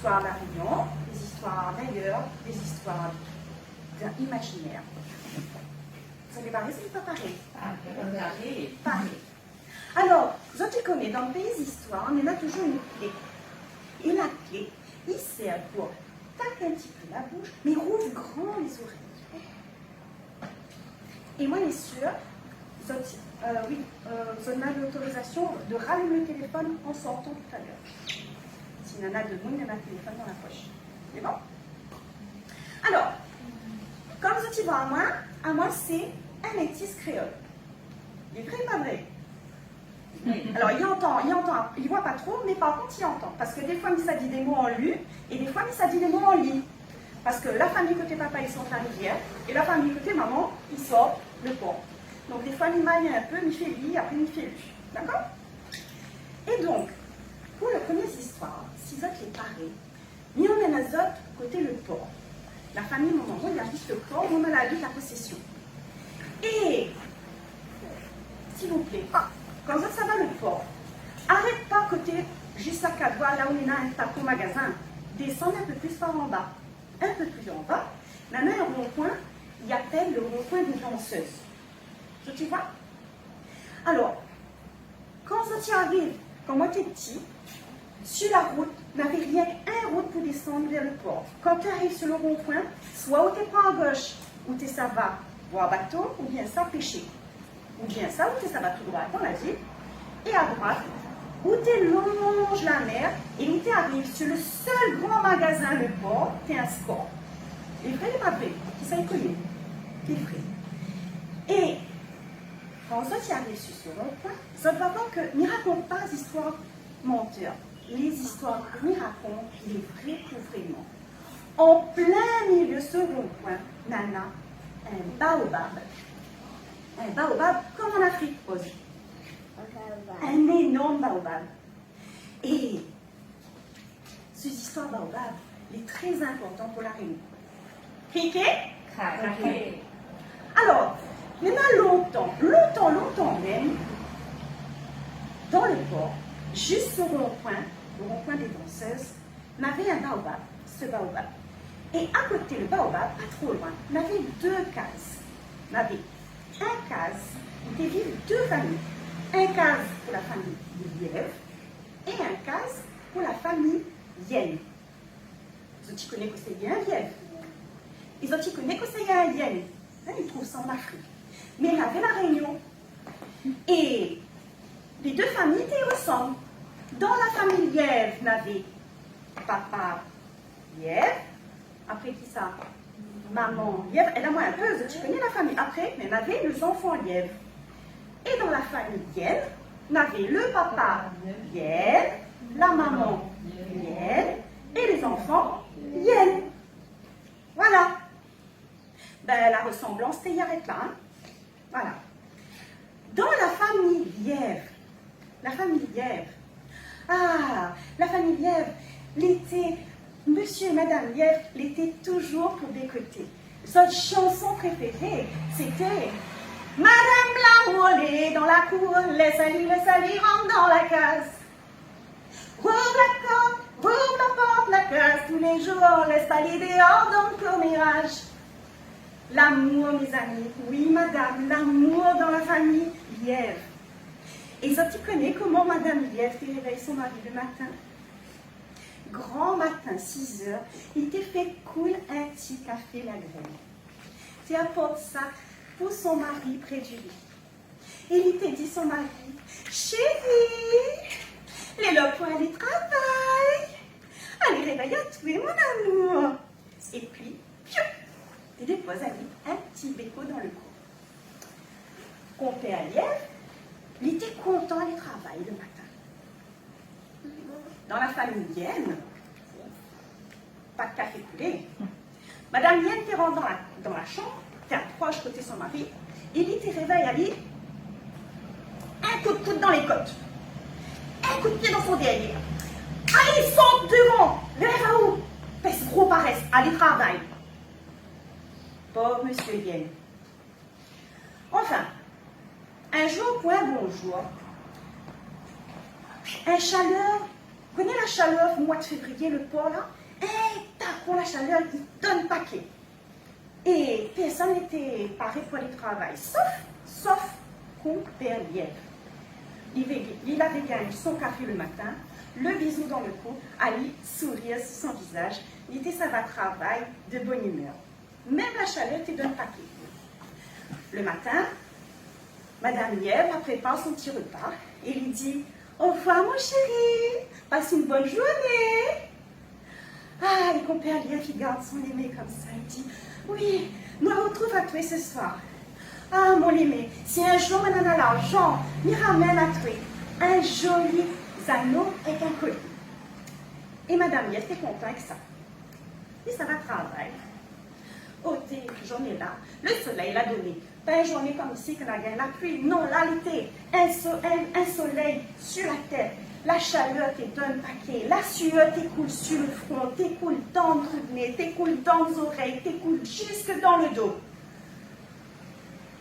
histoires d'Arion, des histoires d'ailleurs, des histoires imaginaires. Vous allez voir, c'est pas pareil. Pareil. Alors, vous connaissez, dans le pays d'histoire, on a toujours une clé. Et la clé, il sert pour taper un petit peu la bouche, mais rouvre grand les oreilles. Et moi, les sûrs, vous avez l'autorisation de rallumer le téléphone en sortant tout à l'heure. S'il y en a de nous, il y en a un téléphone dans la poche. C'est bon? Alors, comme vous dites à moi, c'est un métis créole. Il est vrai ou pas vrai? Alors, il voit pas trop, mais par contre, il entend. Parce que des fois, il dit des mots en lu, et des fois, il dit des mots en lit. Parce que la famille côté papa, ils sont à la rivière, et la famille côté maman, ils sortent le pont. Donc, des fois, il maille un peu, il fait lit, après, il fait lu. D'accord? Et donc, pour la première histoire, si vous êtes pareil, nous, on a les autres côté le port. La famille, maman, il y a juste le port, on a la vie, la possession. Et, s'il vous plaît, quand ça va le port, arrête pas côté juste à Cadouа, là où il y a un taco magasin, descends un peu plus par en bas. Un peu plus en bas, maintenant un rond-point, il appelle le rond-point des danseuses. Tu vois? Alors, quand tu arrives, quand moi t'es petit, sur la route, n'avait rien qu'un route pour descendre vers le port. Quand tu arrives sur le rond-point, soit où tu es pas à gauche, où tu ça va voir bateau, ou bien ça pêcher. Ou bien ça, où tu ça va tout droit dans la ville. Et à droite, où tu longes la mer, et où tu arrives sur le seul grand magasin, le port, tu es un sport. Les vrais, les pas vrais, qui ça est connu. Les vrais. Et quand tu arrives sur ce rond-point, ça ne va pas que ne raconte pas des histoires menteurs. Les histoires que nous racontent, les vrais couvrements. En plein milieu de ce rond-point, Nana, un baobab. Un baobab comme en Afrique aussi. Un énorme baobab. Et cette histoire baobab est très importante pour la réunion. Criquet? Alors, il y en a longtemps même, dans le port, juste au rond-point, le rond-point des danseuses, on avait un baobab, ce baobab. Et à côté du baobab, pas trop loin, on avait deux cases. On avait un case où vivent deux familles. Un case pour la famille Liev et un case pour la famille Yen. Ils connaissent que c'est un Liev. Ils connaissent que c'est un Yen. Ils trouvent ça en Afrique. Mais il y avait la réunion. Et les deux familles étaient ensemble. Dans la famille Liev, il y avait papa Liev. Après qui ça? Maman Liev. Elle a moins un peu, tu connais la famille. Après, il y avait les enfants Liev. Et dans la famille Yen, il y avait le papa Yen, la maman Yen et les enfants Yen. Voilà. Ben, la ressemblance, c'est y arrête là. Hein? Voilà. Dans la famille Liev, la famille Liev, l'été, monsieur et madame Liev, l'étaient toujours pour des côtés. Votre chanson préférée, c'était Madame la volée dans la cour, laisse aller, rentre dans la case. Rouvre la porte, rouvre la porte, la case, tous les jours, laisse aller dehors dans le commérage. L'amour, mes amis, oui madame, l'amour dans la famille Liev. Et ça, tu connais comment madame Liev réveille son mari le matin? Grand matin, 6 heures, il t'a fait couler un petit café la graine. Tu apportes ça pour son mari près du lit. Et il t'a dit son mari, chérie, les là pour aller travailler. Allez, réveille à toi, mon amour. Et puis, piou, tu déposes un petit béco dans le cou. Compère Liev, il était content d'aller travailler le matin. Dans la famille Yen, pas de café coulé. Madame Yen te rentre dans la chambre, t'es proche côté son mari, et il te réveille à lui, un coup de coude dans les côtes, un coup de pied dans son derrière. Allez, saute devant, lève à où? Pèse gros paresse, allez travaille. Pauvre monsieur Yen. Enfin, un jour pour un bon jour, un chaleur Vous connaissez la chaleur au mois de février, le port là? Pour la chaleur, il donne paquet. Et personne n'était paré pour aller travailler, sauf Compère Lièvre. Il avait gagné son café le matin, le bisou dans le cou, Ali sourire sur son visage. Il était ça va travail de bonne humeur. Même la chaleur te donne paquet. Le matin, Madame Lièvre prépare son petit repas et lui dit « Au revoir mon chéri, passe une bonne journée !» Ah, et Compère Lièvre qui garde son aimé comme ça, il dit « Oui, nous nous retrouvons à toi ce soir. Ah, mon aimé, si un jour on en a l'argent, il ramène à toi un joli anneau avec un collier. » Et Madame Lièvre était contente avec ça. Et ça va travailler. Oh, t'es journée là, le soleil l'a donné. Pas une journée comme ici qu'on a gagné la pluie. Non, là, l'été, un soleil sur la tête. La chaleur te donne paquet. La sueur t'écoule sur le front, t'écoule dans le nez, t'écoule dans les oreilles, t'écoule jusque dans le dos.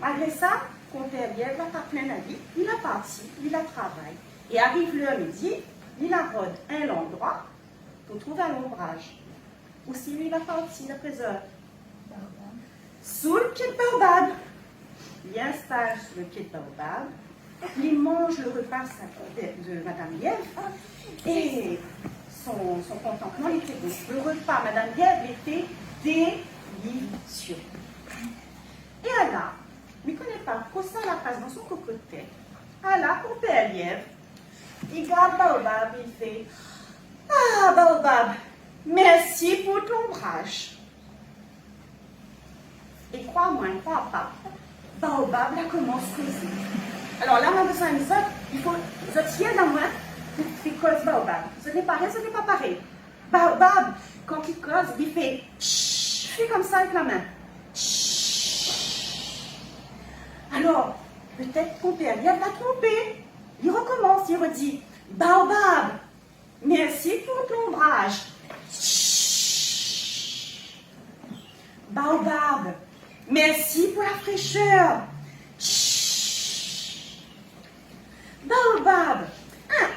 Malgré ça, Compère Lièvre n'a pas plein la vie. Il a parti, il a travaillé. Et arrive l'heure midi, il arrode un endroit pour trouver un ombrage. Ou si lui, il a parti après heure. Sous le pied de baobab. Il installe sur le pied de baobab. Il mange le repas de Madame Lièvre. Et son contentement était beau. Le repas, Madame Lièvre, était délicieux. Et Allah, il ne connaît pas, quand ça la passe dans son cocotet. Allah, Compère Lièvre, il garde baobab, il fait « Ah, baobab, merci pour ton ombrage. » Et crois-moi, ne crois pas, baobab, là commence à causer. Alors là, on a besoin de ça, il faut tirer dans moi pour faire cause baobab. Ce n'est pas rien, ce n'est pas pareil. Baobab, quand il cause, il fait chut, fait comme ça avec la main. Chut. Alors, peut-être Compère Lièvre l'a trompé. Il recommence, il redit baobab, merci pour ton ombrage. Chut. Baobab, merci pour la fraîcheur. Chut. Baobab,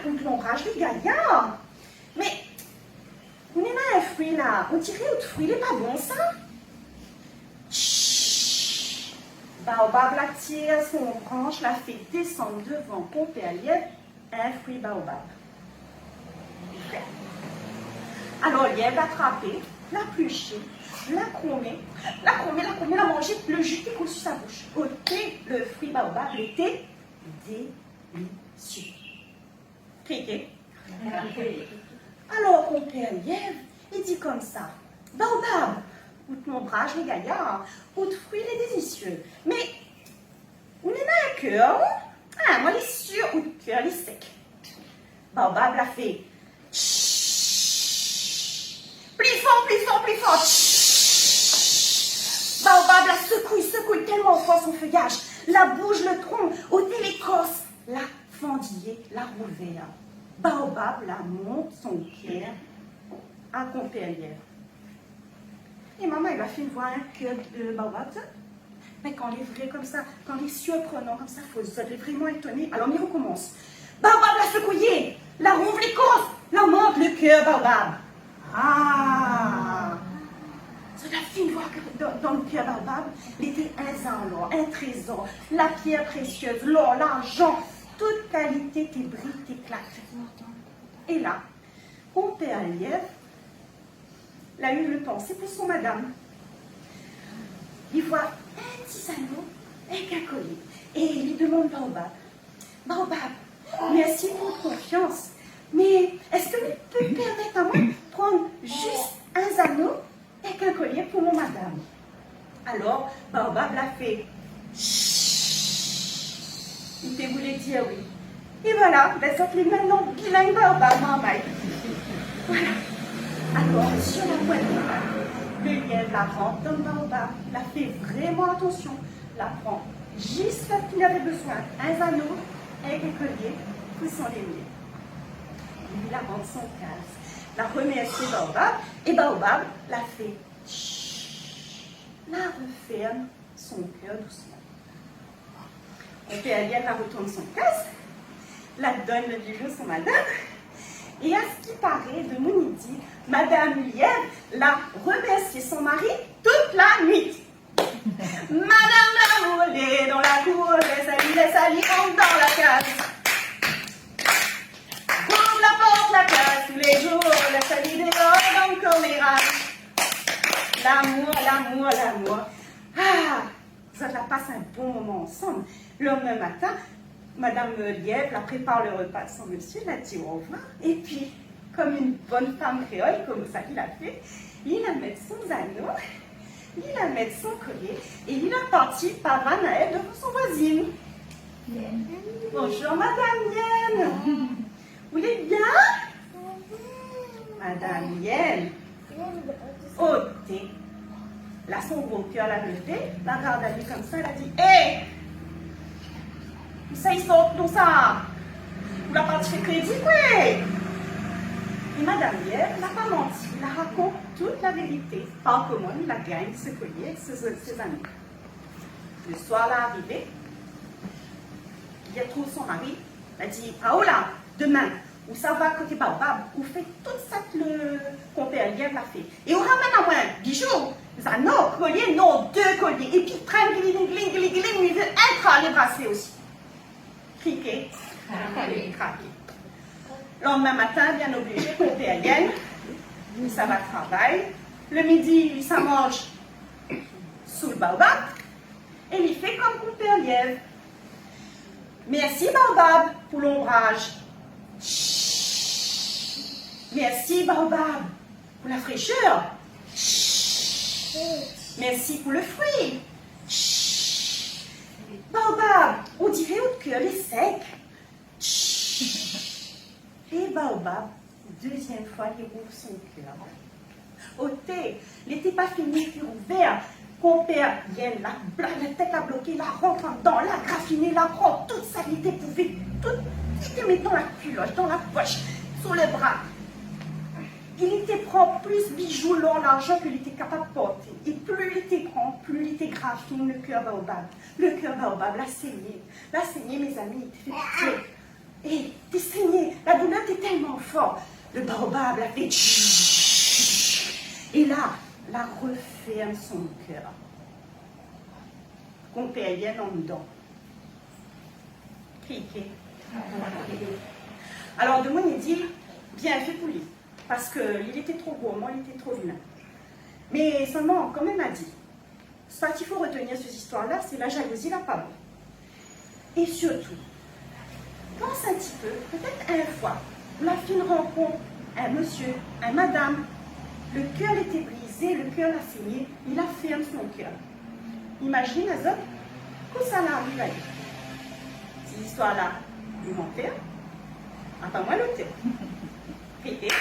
pour l'ombrage des gaillards. Mais, on est là un fruit là. On dirait autre fruit, il n'est pas bon ça. Chut. Baobab la tire, son branche la fait descendre devant Compère Lièvre, un fruit baobab. Alors Lièvre l'a attrapé, l'a pluché, l'a chromé, l'a mangé, le jus qui coule sur sa bouche. Ôté le fruit baobab, il était délicieux. Criquet. Alors Compère Lièvre, il dit comme ça, baobab, outre mon ombrage les gaillards, outre fruit les délicieux. Mais, on en a un cœur, ah, moi les sûrs, outre cœur les secs. Baobab l'a fait, plus fort, plus fort, plus fort. Baobab la secouille tellement fort son feuillage, la bouge, le tronc, ôter l'écorce, la fendiller, la rouvrir. Baobab la monte son cœur à Compère Lièvre. Et maman, elle a fait voir un cœur de baobab. Mais quand il est vrai comme ça, quand il est surprenant comme ça, vous êtes vraiment étonné. Alors il recommence. Baobab la secouiller, la rouvre l'écorce, la monte le cœur baobab. Ah! Ça a fait voir que dans le cœur baobab, il était un or, un trésor, la pierre précieuse, l'or, l'argent, toute qualité tes briques, t'éclatent. Et là, Compère Lièvre, il a eu le temps, c'est pour son madame. Il voit un petit anneau avec un collier. Et il lui demande Baobab, Baobab, merci pour votre confiance, mais est-ce que vous pouvez me permettre à moi de prendre juste un anneau avec un collier pour mon madame? Alors, Baobab l'a fait. Il te voulait dire oui. Et voilà, ben ça fait maintenant bilingue Baobab, maman. Voilà. Alors, sur la poitrine, le lièvre la rentre dans le baobab, la fait vraiment attention, la prend juste ce qu'il avait besoin, un anneau avec un collier pour son aimé. Il la rentre son case, la remercie baobab, et baobab la fait la referme son cœur doucement. Compère Lièvre la retourne son case, la donne le bijou à son madame, Et à ce qui paraît, de Mounidi, Madame Lièvre l'a remercié son mari toute la nuit. Madame la volée dans la cour, les salis rentrent dans la case. Ouvre la porte, la case, tous les jours, les salis dehors, encore les rages. L'amour, l'amour, l'amour. Ah, ça la passe un bon moment ensemble. Le lendemain matin, Madame Lièvre la prépare le repas de son monsieur, la dit au revoir. Et puis, comme une bonne femme créole, comme ça qu'il a fait, il a mis son anneau, il a mis son collier et il a parti par Naël devant son voisine. Bonjour Madame Yen. Vous allez bien? Madame Yen. Ôté. Là, son gros cœur l'a levé, la regarde à lui comme ça, elle a dit hé! Ça, il sort tout ça. Vous la partie fait crédit, oui. Et Madame Lièvre n'a pas menti, il la raconte toute la vérité. Par comment il la gagne, ce collier, ses amis. Le soir là arrivé, il a trouvé son mari, il a dit Paola, demain, où ça va côté Baobab, où fait toute ça que le compère Lièvre l'a fait. Et on ramène à moi bijoux, anneaux, collier, non, 2 colliers. Et puis il prend il veut être les bracelets aussi. Criquet, craquer. Le lendemain matin, bien obligé, compère Yen, ça va travailler. Le midi, ça mange sous le baobab. Et il fait comme compère Lièvre. Merci Baobab pour l'ombrage. Merci Baobab pour la fraîcheur. Merci pour le fruit. Baobab, on dirait au cœur est sec. Et Baobab, deuxième fois, il rouvre son cœur. Au thé, il n'était pas fini, il ouvert. Compère Yen, la tête a bloqué, la rentre dedans, la graffiné, la prend, toute sa vie épouvée, tout, il était mis dans la culotte, dans la poche, sur le bras. Il était prend plus bijoux, l'or, l'argent qu'il était capable de porter. Et plus il était prend, plus il était graffine, le cœur Baobab. Le cœur Baobab l'a saigné. L'a saigné, mes amis, il était fait pitié. Et t'es saigné, la douleur était tellement forte. Le Baobab l'a fait et là, la referme son cœur. Compère Yen en dedans. Criquet. Alors, de moi, il dit, bien fait pour lui. Parce qu'il était trop gourmand, il était trop vilain. Mais seulement, comme elle m'a dit, ce qu'il faut retenir cette histoire-là, c'est la jalousie, la pas bon. Et surtout, pense un petit peu, peut-être une fois, la fille rencontre un monsieur, un madame, le cœur était brisé, le cœur l'a saigné, il a fermé son cœur. Imagine, les autres, que ça l'arrive à lui. Cette histoire-là, il mentait, pas moi le thé. Répétez.